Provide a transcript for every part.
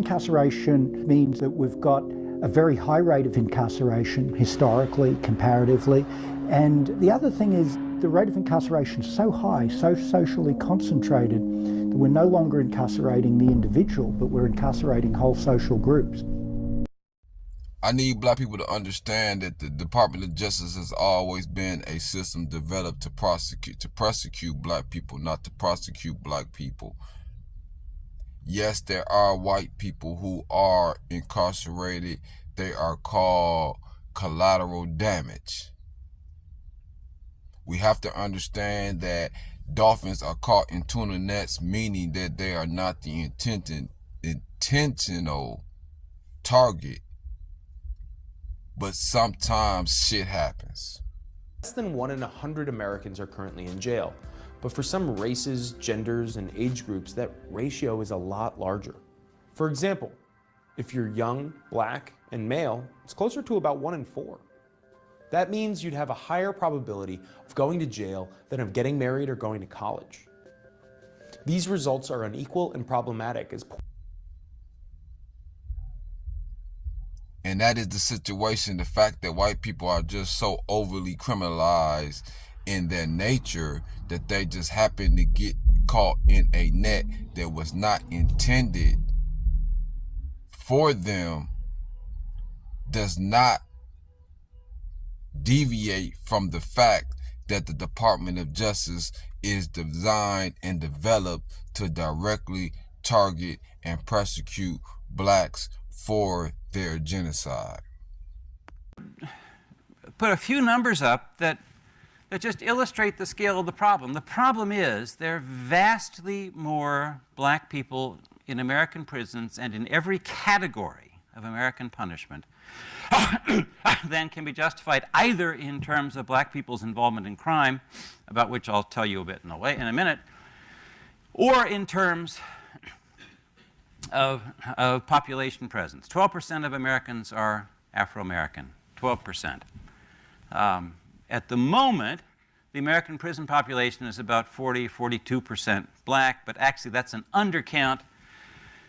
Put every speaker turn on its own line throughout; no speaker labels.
incarceration means that we've got a very high rate of incarceration historically, comparatively. And the other thing is the rate of incarceration is so high, so socially concentrated, that we're no longer incarcerating the individual, but we're incarcerating whole social groups.
I need black people to understand that the Department of Justice has always been a system developed to prosecute black people, not to prosecute black people. Yes, there are white people who are incarcerated. They are called collateral damage. We have to understand that dolphins are caught in tuna nets, meaning that they are not the intentional target. But sometimes shit happens.
Less than 1 in 100 Americans are currently in jail. But for some races, genders, and age groups, that ratio is a lot larger. For example, if you're young, black, and male, it's closer to about 1 in 4. That means you'd have a higher probability of going to jail than of getting married or going to college. These results are unequal and problematic as
And that is the situation, the fact that white people are just so overly criminalized in their nature that they just happen to get caught in a net that was not intended for them does not deviate from the fact that the Department of Justice is designed and developed to directly target and prosecute blacks for their genocide.
Put a few numbers up that just illustrate the scale of the problem. The problem is there are vastly more black people in American prisons and in every category of American punishment than can be justified either in terms of black people's involvement in crime, about which I'll tell you a bit in a minute, or in terms of population presence. 12% of Americans are Afro-American, 12%. At the moment, the American prison population is about 42% black, but actually that's an undercount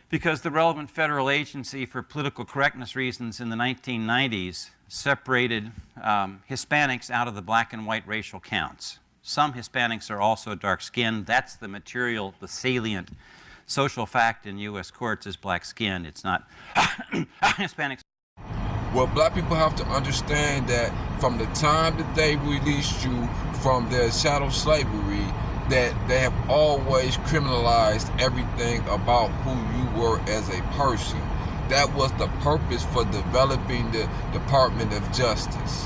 because the relevant federal agency for political correctness reasons in the 1990s separated Hispanics out of the black and white racial counts. Some Hispanics are also dark-skinned. That's the material, the salient social fact in U.S. courts is black skin. It's not Hispanics.
Well, black people have to understand that from the time that they released you from their chattel slavery, that they have always criminalized everything about who you were as a person. That was the purpose for developing the Department of Justice,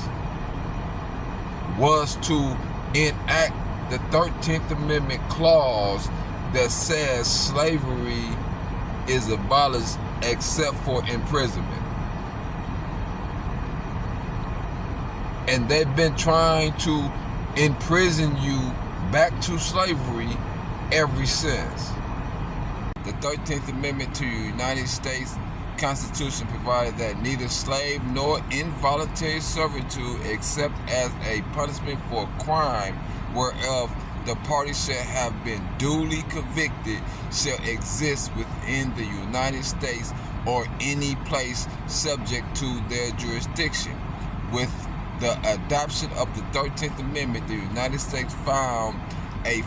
was to enact the 13th Amendment clause that says slavery is abolished except for imprisonment. And they've been trying to imprison you back to slavery ever since. The 13th Amendment to the United States Constitution provided that neither slave nor involuntary servitude except as a punishment for a crime whereof the party shall have been duly convicted shall exist within the United States or any place subject to their jurisdiction. With the adoption of the 13th Amendment, the United States found a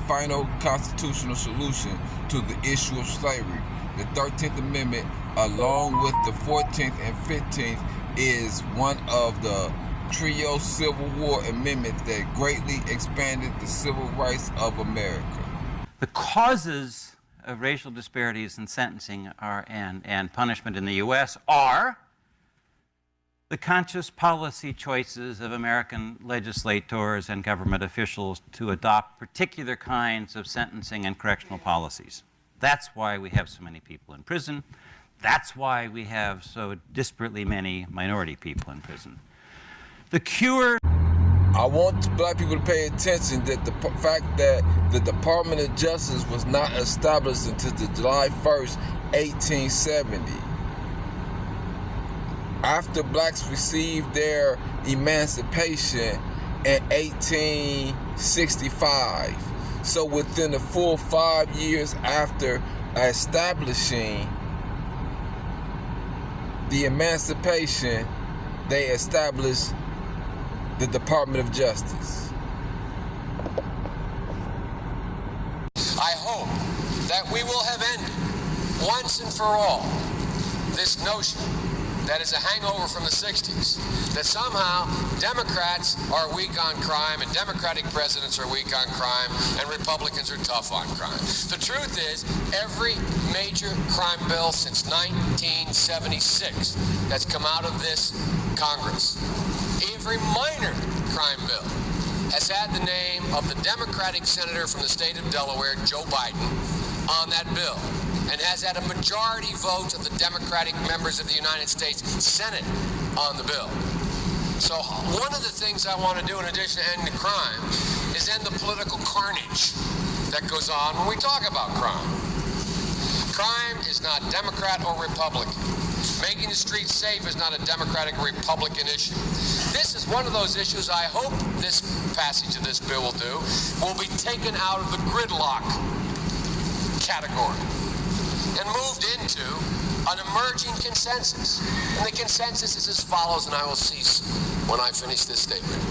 final constitutional solution to the issue of slavery. The 13th Amendment, along with the 14th and 15th, is one of the trio Civil War amendments that greatly expanded the civil rights of America.
The causes of racial disparities in sentencing and punishment in the U.S. are the conscious policy choices of American legislators and government officials to adopt particular kinds of sentencing and correctional policies. That's why we have so many people in prison. That's why we have so disparately many minority people in prison. The cure...
I want black people to pay attention that the fact that the Department of Justice was not established until July 1st, 1870. After blacks received their emancipation in 1865. So within the full 5 years after establishing the emancipation, they established the Department of Justice.
I hope that we will have ended once and for all this notion that is a hangover from the 60s, that somehow Democrats are weak on crime and Democratic presidents are weak on crime and Republicans are tough on crime. The truth is, every major crime bill since 1976 that's come out of this Congress, every minor crime bill, has had the name of the Democratic senator from the state of Delaware, Joe Biden, on that bill, and has had a majority vote of the Democratic members of the United States Senate on the bill. So one of the things I want to do in addition to ending crime is end the political carnage that goes on when we talk about crime. Crime is not Democrat or Republican. Making the streets safe is not a Democratic or Republican issue. This is one of those issues I hope this passage of this bill will be taken out of the gridlock category and moved into an emerging consensus. And the consensus is as follows, and I will cease when I finish this statement.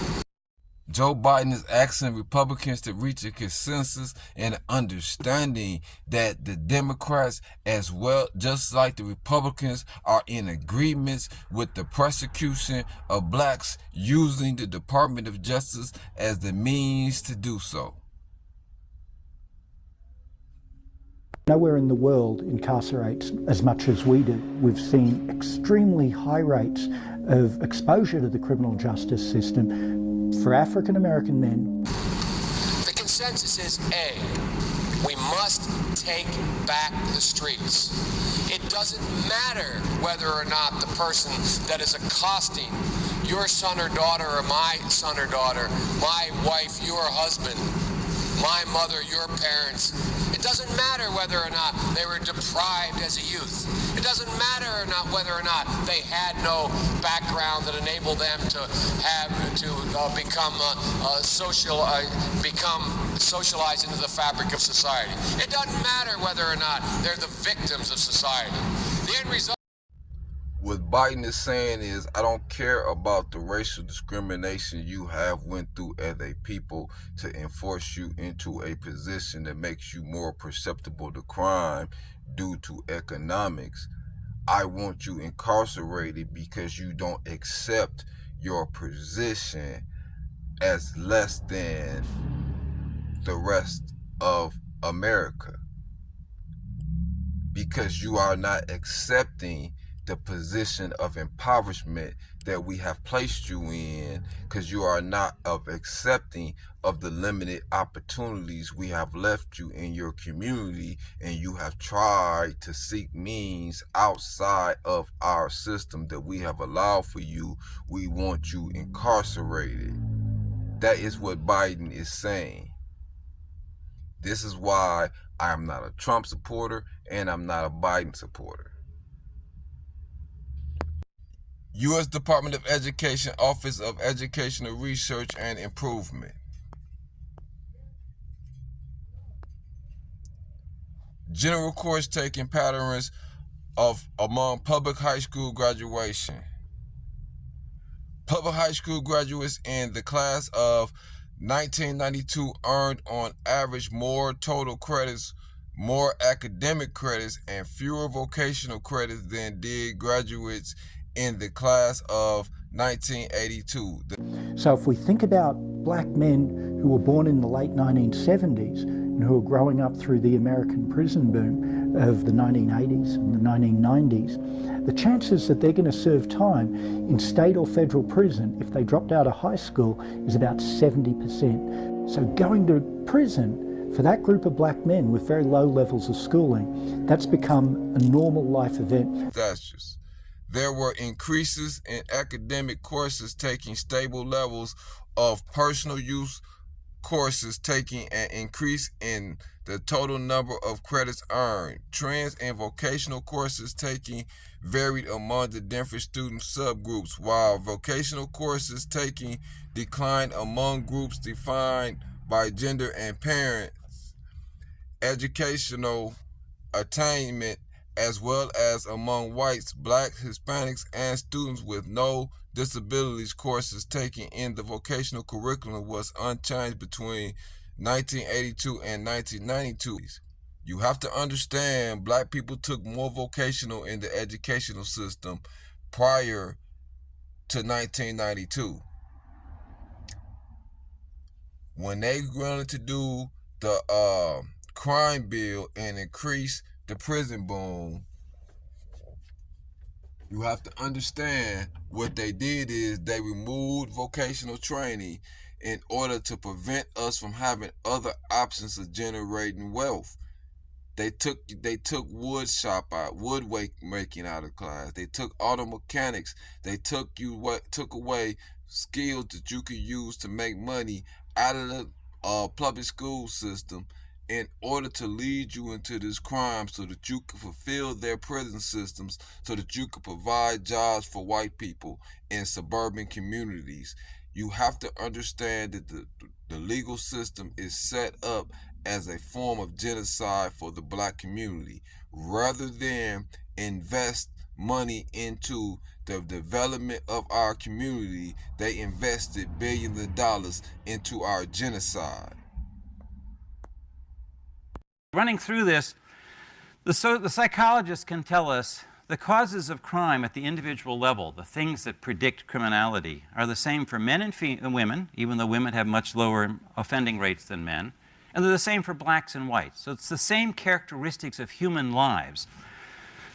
Joe Biden is asking Republicans to reach a consensus and understanding that the Democrats as well, just like the Republicans, are in agreements with the persecution of blacks using the Department of Justice as the means to do so.
Nowhere in the world incarcerates as much as we do. We've seen extremely high rates of exposure to the criminal justice system for African American men.
The consensus is A, we must take back the streets. It doesn't matter whether or not the person that is accosting your son or daughter or my son or daughter, my wife, your husband, my mother, your parents. It doesn't matter whether or not they were deprived as a youth. It doesn't matter or not whether or not they had no background that enabled them to become socialized into the fabric of society. It doesn't matter whether or not they're the victims of society. The end result.
What Biden is saying is, I don't care about the racial discrimination you have went through as a people to enforce you into a position that makes you more susceptible to crime due to economics. I want you incarcerated because you don't accept your position as less than the rest of America. Because you are not accepting the position of impoverishment that we have placed you in, because you are not accepting of the limited opportunities we have left you in your community, and you have tried to seek means outside of our system that we have allowed for you. We want you incarcerated. That is what Biden is saying. This is why I am not a Trump supporter and I'm not a Biden supporter. U.S. Department of Education, Office of Educational Research and Improvement. General course taking patterns among public high school graduation. Public high school graduates in the class of 1992 earned on average more total credits, more academic credits, and fewer vocational credits than did graduates in the class of 1982.
So if we think about black men who were born in the late 1970s and who are growing up through the American prison boom of the 1980s and the 1990s, the chances that they're going to serve time in state or federal prison if they dropped out of high school is about 70%. So going to prison for that group of black men with very low levels of schooling, that's become a normal life event.
There were increases in academic courses taking stable levels of personal use courses taking an increase in the total number of credits earned. Trends in vocational courses taking varied among the different student subgroups, while vocational courses taking declined among groups defined by gender and parents. Educational attainment as well as among whites, blacks, Hispanics, and students with no disabilities. Courses taken in the vocational curriculum was unchanged between 1982 and 1992. You have to understand, black people took more vocational in the educational system prior to 1992. When they wanted to do the crime bill and increase the prison boom, you have to understand what they did is they removed vocational training in order to prevent us from having other options of generating wealth. They took woodmaking out of class. They took auto mechanics. They took away skills that you could use to make money out of the public school system in order to lead you into this crime so that you could fulfill their prison systems, so that you could provide jobs for white people in suburban communities. You have to understand that the legal system is set up as a form of genocide for the black community. Rather than invest money into the development of our community, they invested billions of dollars into our genocide.
Running through this, the psychologists can tell us the causes of crime at the individual level, the things that predict criminality, are the same for men and women, even though women have much lower offending rates than men. And they're the same for blacks and whites. So it's the same characteristics of human lives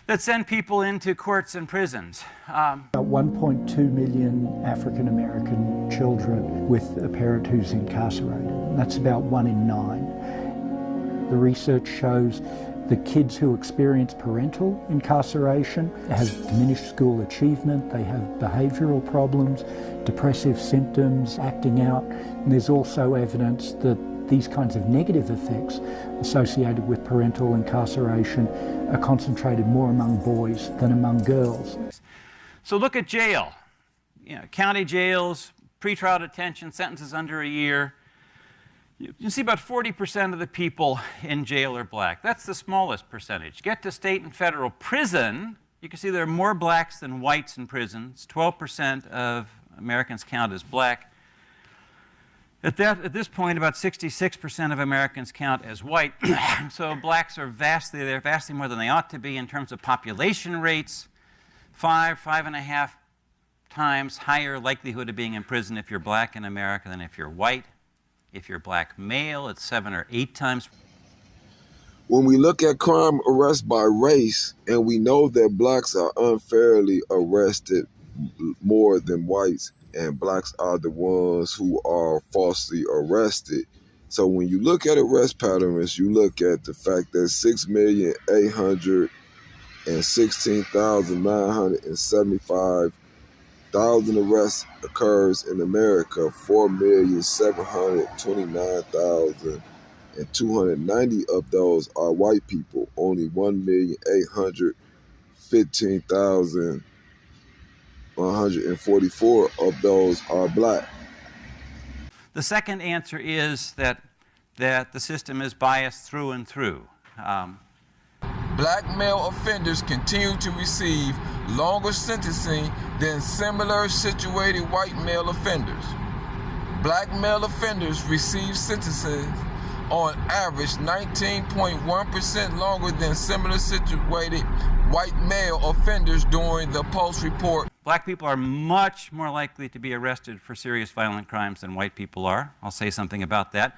that send people into courts and prisons.
About 1.2 million African American children with a parent who's incarcerated. That's about 1 in 9. The research shows the kids who experience parental incarceration have diminished school achievement, they have behavioural problems, depressive symptoms, acting out, and there's also evidence that these kinds of negative effects associated with parental incarceration are concentrated more among boys than among girls.
So look at jail. County jails, pretrial detention, sentences under a year. You see about 40% of the people in jail are black. That's the smallest percentage. Get to state and federal prison, you can see there are more blacks than whites in prisons. 12% of Americans count as black. At this point, about 66% of Americans count as white. So blacks are vastly more than they ought to be in terms of population rates. 5.5 times higher likelihood of being in prison if you're black in America than if you're white. If you're black male, it's 7 or 8 times.
When we look at crime arrests by race, and we know that blacks are unfairly arrested more than whites, and blacks are the ones who are falsely arrested. So when you look at arrest patterns, you look at the fact that 6,816,975 arrests occurs in America. 4,729,290 of those are white people. Only 1,815,144 of those are black.
The second answer is that the system is biased through and through.
Black male offenders continue to receive longer sentencing than similar situated white male offenders. Black male offenders receive sentences on average 19.1% longer than similar situated white male offenders during the Post report.
Black people are much more likely to be arrested for serious violent crimes than white people are. I'll say something about that.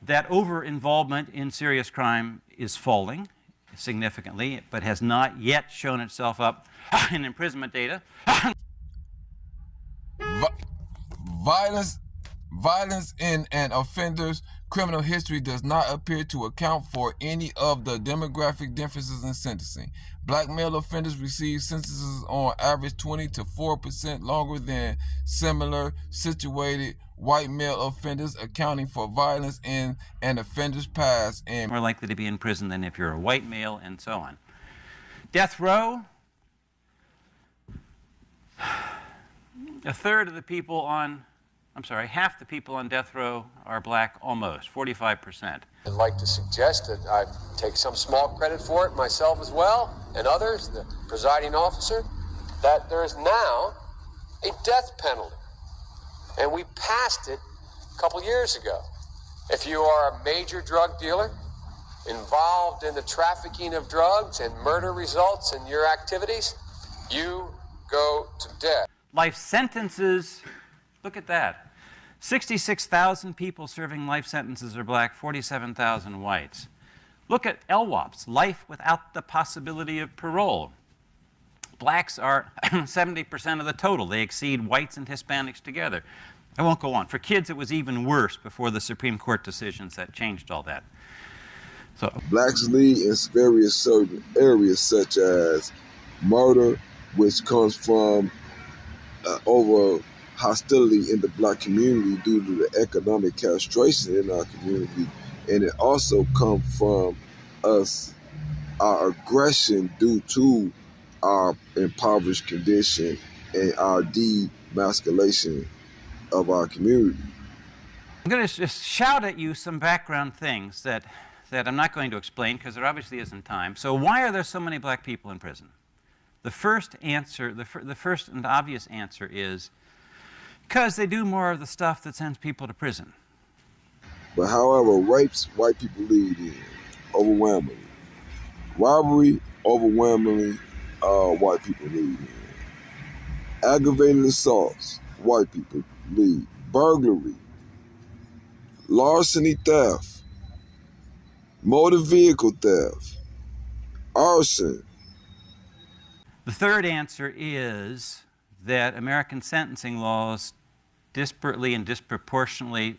That over-involvement in serious crime is falling significantly, but has not yet shown itself up in imprisonment data.
Violence in an offender's criminal history does not appear to account for any of the demographic differences in sentencing. Black male offenders receive sentences on average 20 to 4% longer than similar situated white male offenders, accounting for violence in an offender's past and
more likely to be in prison than if you're a white male, and so on. Death row. Half the people on death row are black, almost, 45%.
I'd like to suggest that I take some small credit for it myself as well. and others, the presiding officer, that there is now a death penalty. And we passed it a couple years ago. If you are a major drug dealer involved in the trafficking of drugs and murder results in your activities, you go to death.
Life sentences, look at that. 66,000 people serving life sentences are black, 47,000 whites. Look at LWOPs, life without the possibility of parole. Blacks are 70% of the total. They exceed whites and Hispanics together. I won't go on. For kids, it was even worse before the Supreme Court decisions that changed all that. So,
blacks lead in various certain areas such as murder, which comes from over hostility in the black community due to the economic castration in our community. And it also comes from us, our aggression due to our impoverished condition and our demasculation of our community.
I'm going to just shout at you some background things that I'm not going to explain because there obviously isn't time. So why are there so many black people in prison? The first answer, the first and obvious answer is because they do more of the stuff that sends people to prison.
But however, rapes, white people lead in overwhelmingly. Robbery, overwhelmingly, white people lead in. Aggravated assaults, white people lead. Burglary, larceny theft, motor vehicle theft, arson.
The third answer is that American sentencing laws disparately and disproportionately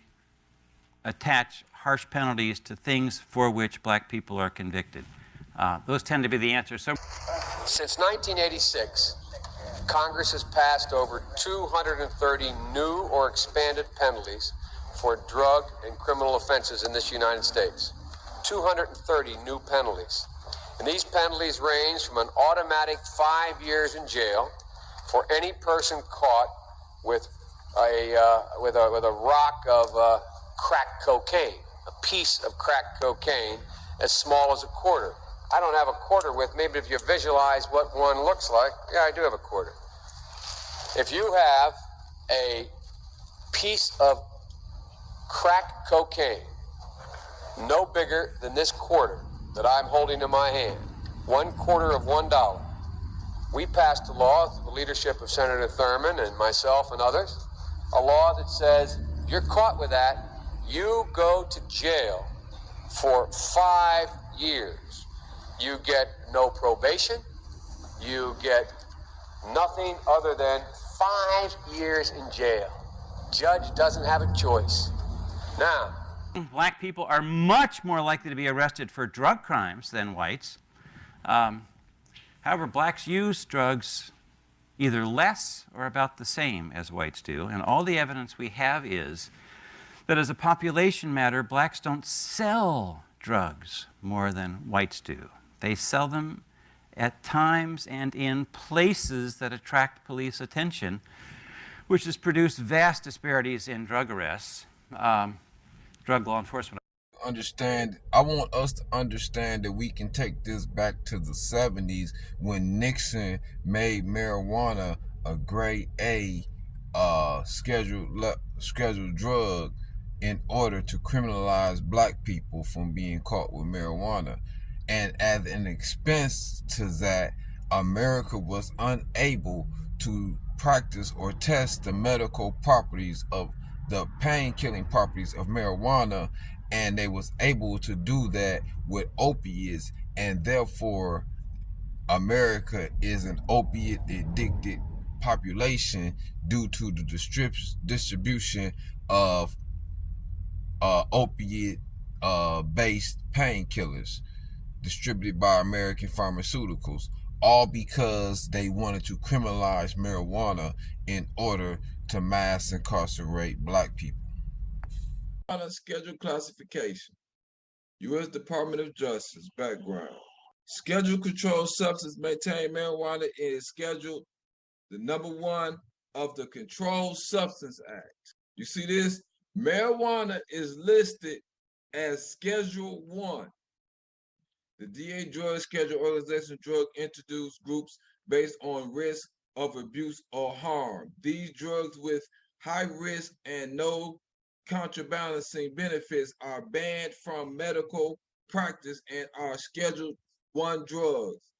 attach harsh penalties to things for which black people are convicted. Those tend to be the answers. So,
since 1986, Congress has passed over 230 new or expanded penalties for drug and criminal offenses in this United States. 230 new penalties. And these penalties range from an automatic 5 years in jail for any person caught with a rock of crack cocaine, a piece of crack cocaine as small as a quarter. I don't have a quarter with me, but if you visualize what one looks like, yeah, I do have a quarter. If you have a piece of crack cocaine no bigger than this quarter that I'm holding in my hand, 1/4 of $1, we passed a law through the leadership of Senator Thurmond and myself and others, a law that says you're caught with that, you go to jail for 5 years. You get no probation, you get nothing other than 5 years in jail. Judge doesn't have a choice. Now,
black people are much more likely to be arrested for drug crimes than whites. However, blacks use drugs either less or about the same as whites do, and all the evidence we have is that as a population matter, blacks don't sell drugs more than whites do. They sell them at times and in places that attract police attention, which has produced vast disparities in drug arrests, drug law enforcement.
I want us to understand that we can take this back to the 70s when Nixon made marijuana a grade A scheduled drug in order to criminalize black people from being caught with marijuana. And as an expense to that, America was unable to practice or test the medical properties of the pain-killing properties of marijuana, and they was able to do that with opiates, and therefore America is an opiate addicted population due to the distribution of opiate based painkillers distributed by American pharmaceuticals, all because they wanted to criminalize marijuana in order to mass incarcerate black people. Schedule classification. U.S. Department of Justice background. Schedule controlled substance maintain marijuana is scheduled the number 1 of the Controlled Substance Act. You see this? Marijuana is listed as Schedule 1. The DA Drug Schedule Organization drug introduced groups based on risk of abuse or harm. These drugs with high risk and no counterbalancing benefits are banned from medical practice and are Schedule I drugs.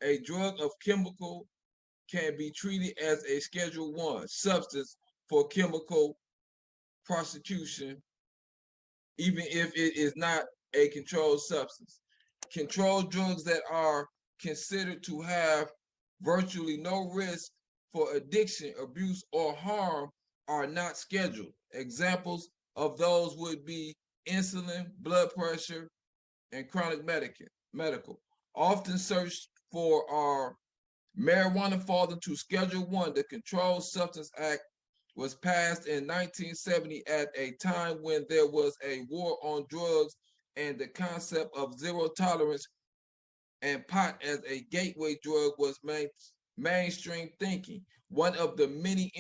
A drug of chemical can be treated as a Schedule I substance for chemical prosecution, even if it is not a controlled substance. Controlled drugs that are considered to have virtually no risk for addiction, abuse, or harm are not scheduled. Examples of those would be insulin, blood pressure, and chronic medical. Often searched for are marijuana falls into Schedule I. The Controlled Substance Act was passed in 1970 at a time when there was a war on drugs and the concept of zero tolerance and pot as a gateway drug was mainstream thinking. One of the many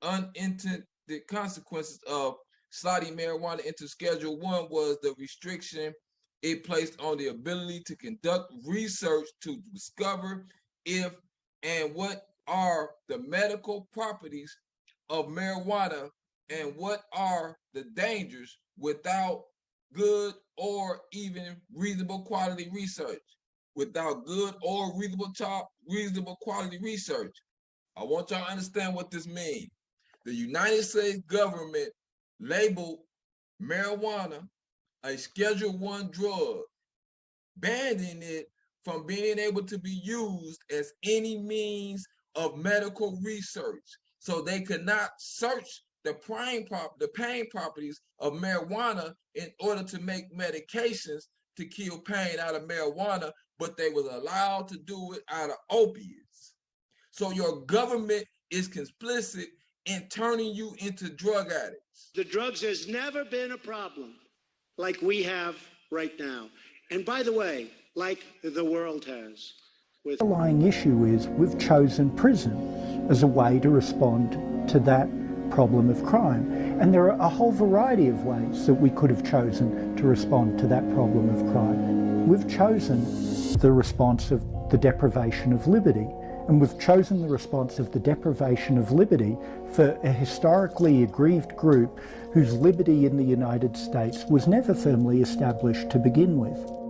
unintended consequences of sliding marijuana into Schedule I was the restriction it placed on the ability to conduct research to discover if and what are the medical properties of marijuana and what are the dangers without good or even reasonable quality research. Without good or reasonable quality research. I want y'all to understand what this means. The United States government labeled marijuana a Schedule I drug, banning it from being able to be used as any means of medical research. So they could not search the pain properties of marijuana in order to make medications to kill pain out of marijuana, but they was allowed to do it out of opiates. So your government is complicit in turning you into drug addicts.
The drugs has never been a problem like we have right now. And by the way, like the world has.
The underlying issue is we've chosen prison as a way to respond to that problem of crime. And there are a whole variety of ways that we could have chosen to respond to that problem of crime. We've chosen the response of the deprivation of liberty. And we've chosen the response of the deprivation of liberty for a historically aggrieved group whose liberty in the United States was never firmly established to begin with.